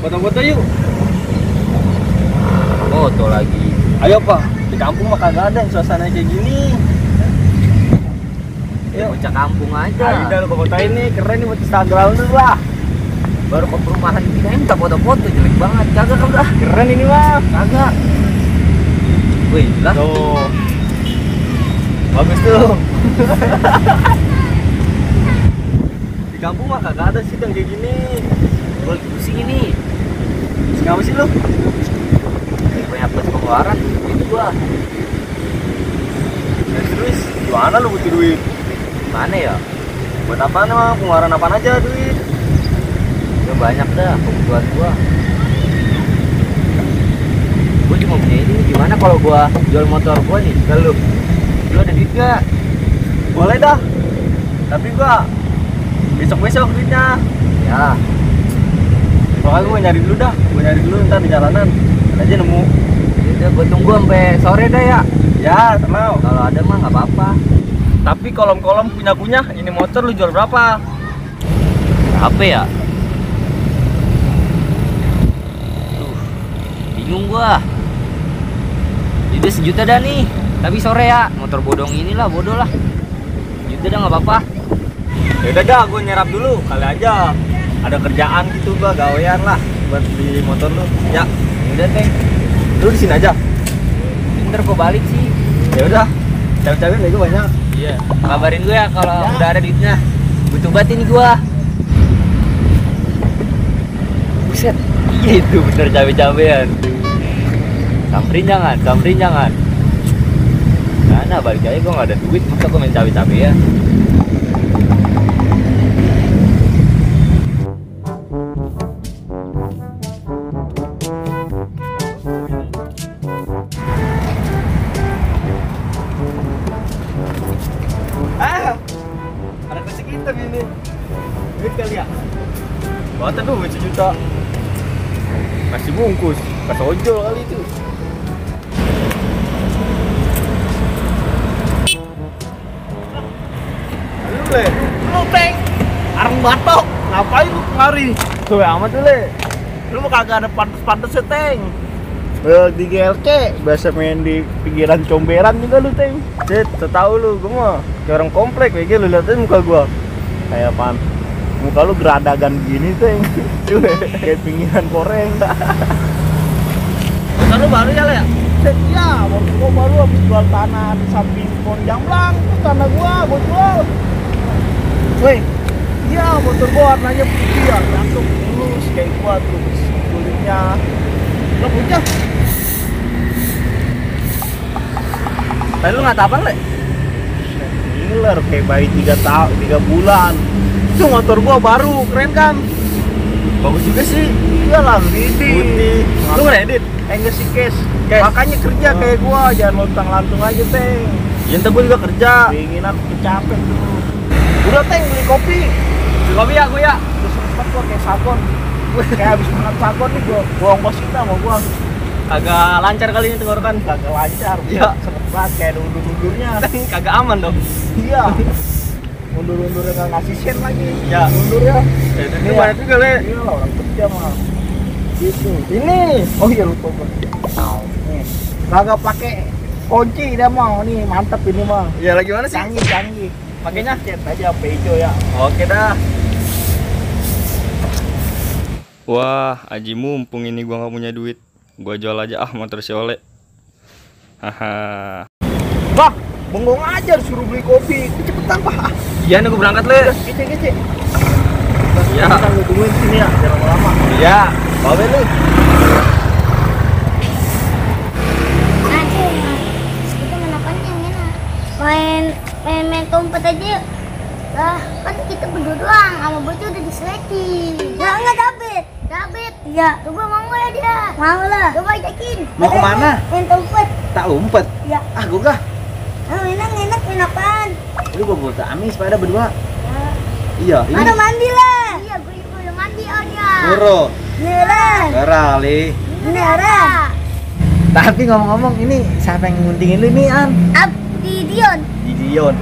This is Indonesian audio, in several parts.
Foto-foto yuk. Foto lagi. Ayo Pak, di kampung mah kagak ada yang suasana kayak gini. Ya bocah kampung aja. Ayo dah lu foto ini, keren nih buat Instagram lu lah. Baru ke perumahan gini minta foto-foto jelek banget. Kagak. Keren ini mah. Kagak. Wih, lah. Tuh. Bagus tuh. Di kampung mah kagak ada sih yang kayak gini. Gue lagi pusing ini. Kenapa sih lu? Banyak banget pengeluaran. Itu gua. Terus gimana lu butuh duit? Mana ya? Buat apaan emang? Pengeluaran apaan aja duit? Ya banyak dah kebutuhan gua. Gua cuma punya ini. Gimana kalau gua jual motor gua nih ke lu? Lu ada duit gak? Boleh dah. Tapi gua besok-besok duitnya. Ya. Soalnya gue nyari dulu dah, ntar di jalanan aja nemu. Udah gue tunggu sampai sore dah ya. Ya, tenang. Kalau ada mah nggak apa-apa. Tapi kolom-kolom punya, ini motor lu jual berapa? Apa ya? Bingung gua. Jadi 1 juta dah nih. Tapi sore ya, motor bodong inilah bodoh lah. 1 juta dah nggak apa-apa. Ya udah dah, gue nyerap dulu kali aja. Ada kerjaan gitu gua, gawean lah buat di motor lu. Ya, Udah teh. lu di sini aja. Ntar gua balik sih. Ya udah, cewek-cewek lagi banyak. Iya. Kabarin gue ya kalau udah ada duitnya. Butuh banget ini gua. Buset. Iya itu bener cabe-cabean. Samperin jangan. Nah, balik aja gua nggak ada duit, masa gua main cabe-cabean. Ada kasih kita gini. Duit kali ya? Bawa duit 1 juta. Kasih bungkus, kasih ojol kali itu. Lu Teng, areng batok, ngapain lu kemari? Tuh amat tuh le. Lu mah kagak ada pantes-pantesnya Teng. Di GLC, biasa main di pinggiran comberan juga lu Teng. Cet, tahu lu, gua mah kayak orang komplek, kayak lu liatin muka gua. Kayak apaan? Muka lu geradagan gini Teng. Kayak pinggiran koreng. Motor lu baru ya le ya? Cet, ya, motor gua baru habis jual tanah di samping pohon jamblang. Itu tanah gua jual. Woi, iya motor gua warnanya putih ya, langsung mulus kayak gua tuh kulitnya. Lo punya? Tadi lu nggak apa le? Ngiler kayak bayi 3 bulan. Itu motor gua baru, keren kan? Bagus juga sih. Iyalah, putih. Lu ngedit? Enggak sih, Kes. Makanya kerja kayak gua, jangan lontang-lantung aja, Teng. Ya ntar gua juga kerja. Keinginan capek tuh. Udah Teng, beli kopi. Beli kopi ya, gua ya. Terus sempat gua kayak sabon. Kayak habis makan sabon nih gua ongkos kita mau gua. Kagak lancar kali ini tenggorokan. Kagak lancar. Iya, sempet banget kayak undur-undurnya. Kagak aman dong. Iya. Undur-undurnya nggak ngasih sen lagi. Iya, undur ya. Ini banyak juga le. Iya lah, orang kerja mah. Gitu. Ini. Oh iya lupa gua. Nih. Kagak pakai kunci dia mau nih, mantep ini mah. Iya, lagi mana sih? Canggih. Pakainya cet aja HP hijau ya. Oke dah. Wah, Aji mumpung ini gua nggak punya duit, gua jual aja motor si Ole. Haha. Bah, bengong aja suruh beli kopi. Cepetan Pak. Iya, nih gua berangkat le. Kece. Ya. Kita tungguin sini ya, jangan lama-lama. Iya, bawa lu. Kita main apaan yang enak? Main kompet aja yuk. Lah, kan kita berdua doang, sama bocah udah diseleksi. Ya enggak David. Iya. Coba mau ya dia? Mau lah. Coba ajakin. Mau kemana? Main kompet. Tak umpet. Iya. Ah, gua gak. Enak, main apaan? Ini gua buat amis pada berdua. Ya. Iya, ini. Mana mandi lah? Iya, gue udah mandi dia. Bro. Beneran. Kerali. Beneran. Tapi ngomong-ngomong, ini siapa yang nguntingin lu nih, An? Dion.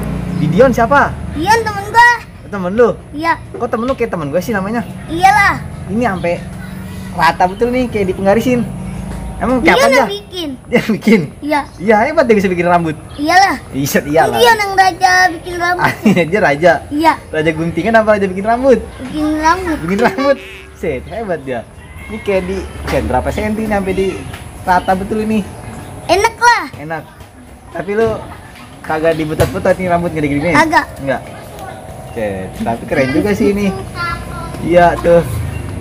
Dion siapa? Dion temen gua. Temen lu? Iya. Kok temen lu kayak temen gue sih namanya? Iyalah. Ini sampai rata betul nih kayak dipenggarisin. Emang Dia kapan ya? yang bikin. Dia bikin. Iya. Iya, hebat dia bisa bikin rambut. Iyalah. Iyalah. Dia yang raja bikin rambut. Dia raja. Iya. Raja guntingan apa raja bikin rambut? Bikin rambut. Bikin rambut. Set, hebat dia. Ini kayak di berapa senti sampai di rata betul ini. Enak lah. Enak. Tapi lu kagak dibutat-butat nih rambut nggak digini? Agak. Enggak. Set, tapi keren juga sih ini. Iya tuh.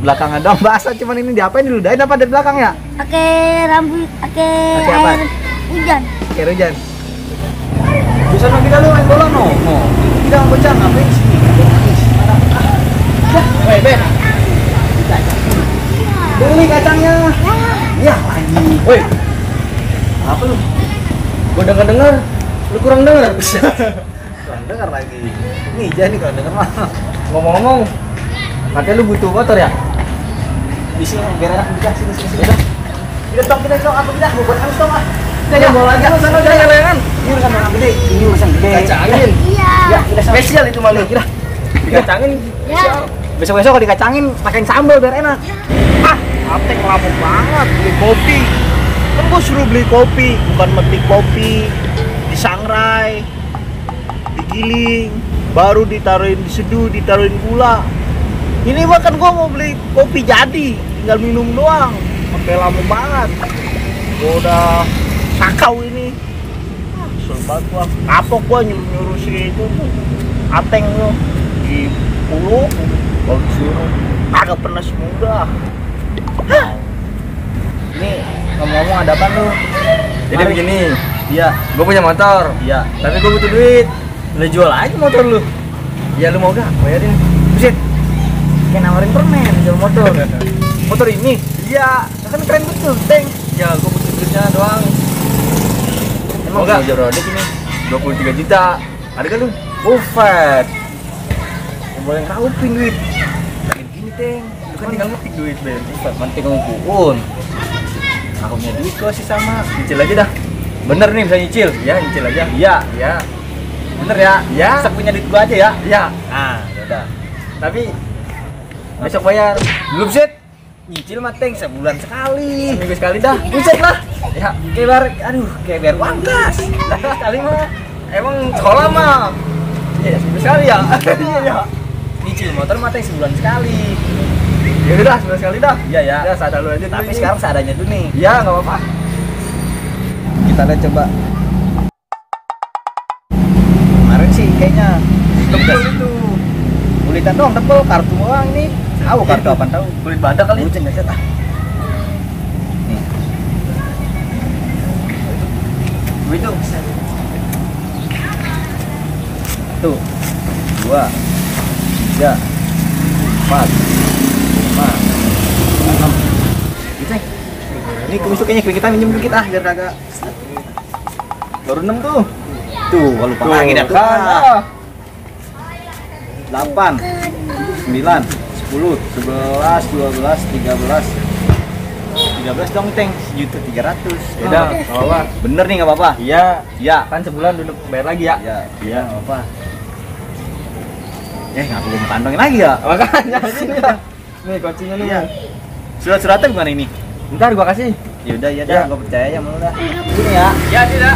Belakangnya dong basah, cuman ini diapain diludahin apa dari belakang ya? Pakai rambut, pakai Pakai apa? air hujan. Kayak hujan. Bisa lagi dah lu main bola no. Kita mau bocah ngapain di sini? Woi, Ben. Beli kacangnya. Iya, lagi. Woi. Apa lu? Gua dengar lu kurang dengar. Kurang dengar lagi. Nih, jadi kurang dengar mah. Ngomong-ngomong, katanya lu butuh motor ya? Di sini biar enak kita sini. Kita tong apa kita mau buat harus tong ah. Kita mau lagi lu sana jangan. Ini urusan orang gede, ini urusan gede. Kacangin. Iya. Ya, udah spesial itu malu. Kira. Dikacangin. Ya. Besok-besok kalau dikacangin pakein sambal biar enak. Ah, Aptek lama banget beli kopi. Kan gua suruh beli kopi, bukan metik kopi, disangrai, digiling, baru ditaruhin diseduh, ditaruhin gula. Ini bahkan gua mau beli kopi jadi, tinggal minum doang. Pakai lama banget. Gua udah sakau ini. Kesel banget gua. Kapok gua nyuruh si itu Ateng lo di Pulau. Kalau disuruh agak pernah semudah. Ini ngomong-ngomong ada apa lu? Jadi begini, Iya, gue punya motor, iya. tapi gue butuh duit. Lu jual aja motor lu. Ya lu mau gak? Bayarin. Buset. Kayak nawarin permen jual motor. Motor ini? Iya, kan keren betul, Teng. Ya gue butuh duitnya doang. Emang Mau gak? mau jual rodik ini? 23 juta. Ada gak lu? Buffet. Yang boleh ngerapin duit. Kayak gini, Teng. Lu kan tinggal ngetik duit, Ben. Buffet, penting ngumpulin. Aku punya duit gua sih sama. Nyicil aja dah. Bener nih bisa nyicil? Ya nyicil aja. Iya, ya. Bener ya? Ya. Bisa punya duit gua aja ya. Ya. Nah, udah. Tapi Besok bayar. Belum set. Nyicil mah Teng sebulan sekali. seminggu sekali dah. Buset lah. Ya, kayak biar kayak biar uang kas. Lah sekali mah. Emang sekolah mah. Iya, seminggu sekali ya. Iya. Nyicil motor mah Teng sebulan sekali. Ya udah sebulan sekali dah. Iya ya. Ya sadar lu aja. Tapi dulu sekarang seadanya dulu nih. ini. Ya nggak apa-apa. Kita lihat coba. Kemarin sih kayaknya Tebel itu. kulitan doang tebel, kartu doang ini. Tahu kartu apa tahu? Kulit badak kali. Bucin enggak ah. Nih. Itu. Tuh. 2 3 4 5 6. Gitu. Ini kumisuk kayaknya kita minjem dikit ah biar kagak. Baru 6 tuh. Tuh, gua lupa lagi dah tuh. Kan. 8 9 10 11 12 13 13 dong Teng, 1.300.000. Ya udah, nggak apa-apa. Bener nih nggak apa-apa. Iya. Ya, Kan sebulan duduk bayar lagi ya. iya, iya nggak apa-apa. Nggak perlu kantongin lagi ya. Makanya sini ya. Nih kuncinya nih. Iya. Surat-suratnya gimana ini? Ntar gua kasih. Ya udah, ya Ya. dah, gua percaya ya mau dah. Ini ya. Ya tidak.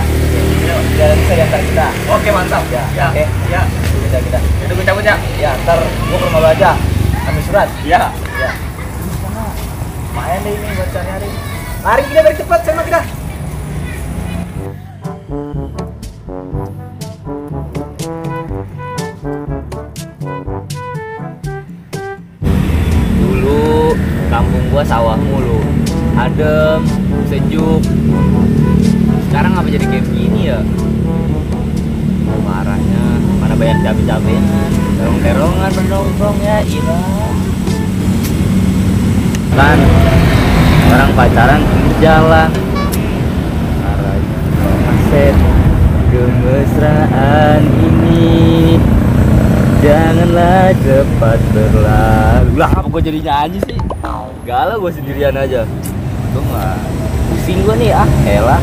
Yuk, jalan bisa diantar kita. Oke mantap. Ya, Ya. oke. Ya. Kita. Itu gue cabut ya. Ya, ntar gua ke rumah lu aja. Ambil surat. Ya. Ya. Lumayan deh ini buat sehari-hari. Mari kita balik cepat sama kita. Dulu kampung gua sawah mulu. Adem, sejuk. Sekarang apa jadi kayak begini ya? Marahnya, mana banyak cabai-cabainya, terong-terongan bernongkrong ya ilah. Kan orang pacaran pinggir jalan, marahnya aset kemesraan ini janganlah cepat berlalu. Lah apa gue jadi nyanyi sih? Galau gue sendirian aja. Tuh nggak pusing gue nih elah.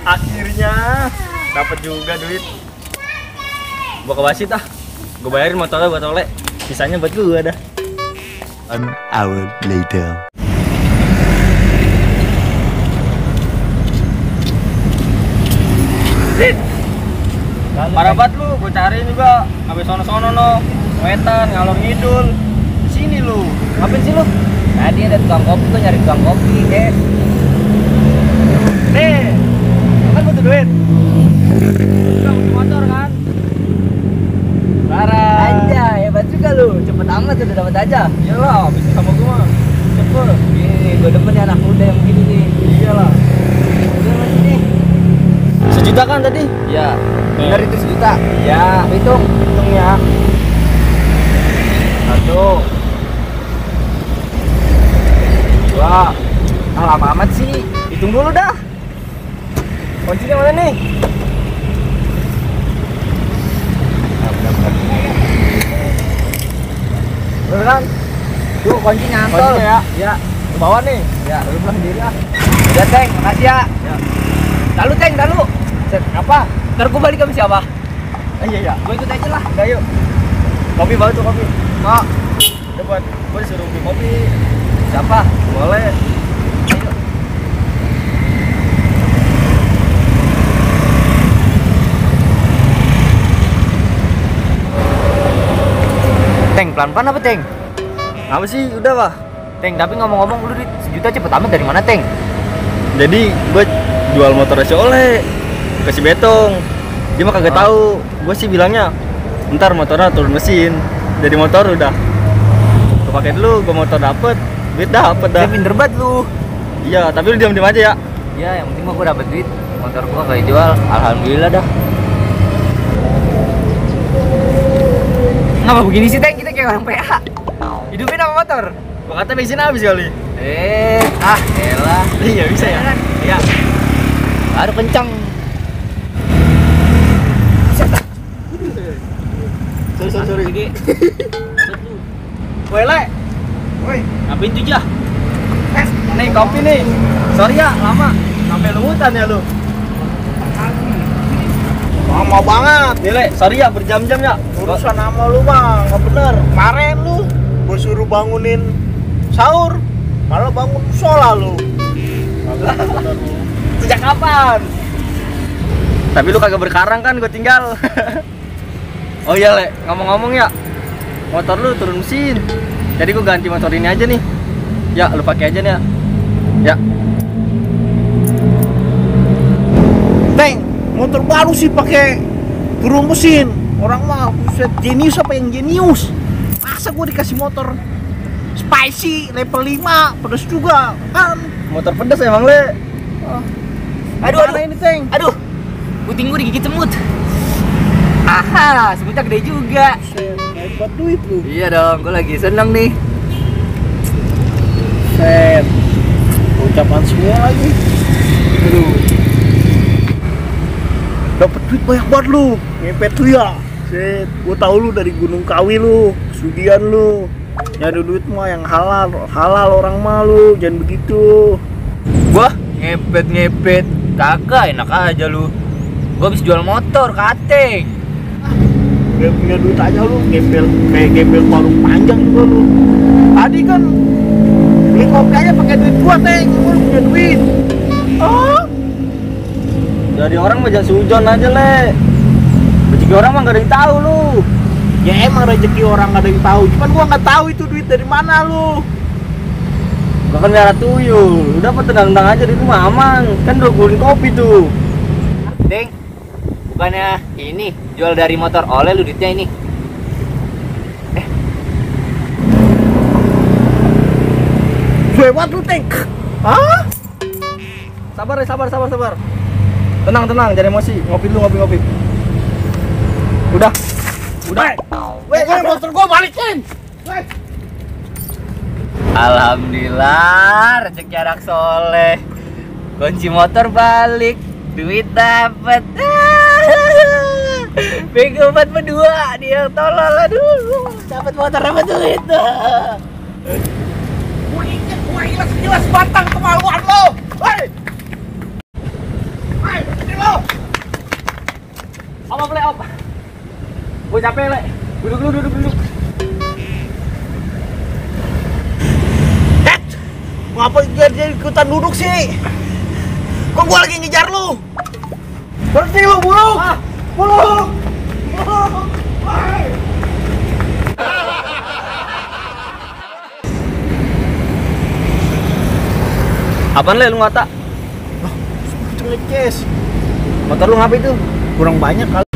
Akhirnya dapat juga duit. Gua ke wasit gue bayarin motornya buat oleh, sisanya buat gua dah. An hour later. Dit, parah banget lu, gue cariin juga. Sampai sono-sono no, wetan, ngalor ngidul. Sini lu, ngapain sih lu? Tadi ada tukang kopi, gue nyari tukang kopi, guys. Nih, kan butuh duit. Tukang motor kan? Parah. Aja, hebat juga lu. Cepet amat udah dapat aja. Iyalah, bisa sama gue mah. Cepet. Ini gue demen nih anak muda yang begini nih. Iyalah. Udah mas ini. Sejuta kan tadi? Ya, Bener itu 1 juta. Ya, Hitung. hitung ya. 1, 2. Ah, lama amat sih. Hitung dulu dah. Kuncinya mana nih? Bener kan? Tuh kunci nyantol. Kuncinya ya. Ya. Ke bawah nih. Ya. Lu pulang sendiri ah. Udah, Teng. Makasih ya. Ya. Lalu, Teng, lalu. Apa? Ntar gue balik sama siapa? Iya iya. Gue ikut aja lah. Udah yuk. Kopi bawa tuh kopi. Kak. Cepat. Gue disuruh beli kopi. Siapa? Boleh. Ayo. Teng, pelan-pelan apa, Teng? Apa sih? Udah lah. Teng, tapi ngomong-ngomong lu duit 1 juta cepet amat dari mana, Teng? Jadi gue jual motor si Oleh ke si Betong. Dia mah kagak tahu. Gue sih bilangnya ntar motornya turun mesin. Jadi motor udah gue pakai dulu. Gue motor dapet, duit dapet dah. Dia pinter banget lu. Iya, tapi lu diam-diam aja ya. Ya, yang penting mah gue dapet duit. Motor gua kayak jual, alhamdulillah dah. Ngapa begini sih, Teng? Kita kayak orang PA. Hidupin apa motor? Gua kata bensin habis kali. Elah. Iya bisa ya. Iya. Baru kencang. Sorry. Gede. Woi Le. Woi, ngapain tuh jah? Nih kopi nih. Sorry ya, lama. Sampai lumutan ya lu. Lama banget. Nih Le, sorry ya berjam-jam ya. Urusan sama lu bang, nggak bener. Kemarin lu gue suruh bangunin sahur, malah bangun sholat lu. Kagak bener lu. Sejak kapan? Tapi lu kagak berkarang kan gue tinggal. Oh iya Le, ngomong-ngomong ya. Motor lu turun mesin. Jadi gue ganti motor ini aja nih. Ya, lu pakai aja nih ya. Ya. Teng, motor baru sih pakai turun mesin. Orang mah buset, jenius apa yang jenius? Masa gue dikasih motor spicy level 5, pedes juga kan? Motor pedas emang Le. Aduh, Mana ini Teng? Aduh. Puting gua digigit semut. Aha, semutnya gede juga. Buset, hebat duit lu. Iya dong, gua lagi seneng nih. Set, ucapan semua lagi. Aduh. Dapat duit banyak banget lu, ngepet lu ya. Set, gua tahu lu dari Gunung Kawi lu, Sudian lu. Nyari duit mah yang halal, halal orang mah lu, jangan begitu. Wah, ngepet. Kagak, enak aja lu. Gua habis jual motor, kateng. Gak punya duit aja lu, gembel kayak gembel parung panjang juga lu. Tadi kan beli kopi aja pakai duit gua Teng, gua punya duit. Oh, Jadi orang mah jangan sujon aja Le. Rezeki orang mah gak ada yang tahu lu. ya emang rezeki orang gak ada yang tahu. Cuman gua nggak tahu itu duit dari mana lu. Gua kan merah tuyul. Udah apa tenang-tenang aja di rumah aman. Kan udah guling kopi tuh. Teng, bukannya ini jual dari motor oleh lu duitnya ini? Hebat lu Teng. Hah? Sabar ya, sabar. Tenang, jangan emosi. Ngopi dulu, ngopi. Udah. Weh, motor gua balikin. Weh. Alhamdulillah, rezeki anak soleh. Kunci motor balik, duit dapet. Bego banget berdua, dia tolol, aduh. Dapat motor, dapat duit. Gua ingat jelas batang kemaluan lo. Hei. Hei, ini lo. Apa Le, apa? Gue capek Le. Duduk. Ngapa jadi ikutan duduk sih? Kok gua lagi ngejar lu? Berhenti lu, Buluk! Buluk! Buluk! Apaan le lu ngata? Cuma ngecas. Motor lu ngapa itu? Kurang banyak kali.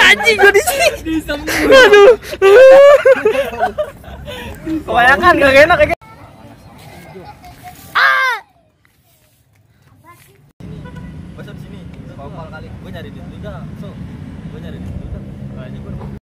Anjing gua di sini. Aduh. Kebanyakan gak enak kayak. Masuk sini. Kali. Gua nyari duit dulu dah. So, gua nyari duit dulu dah. Kayaknya gua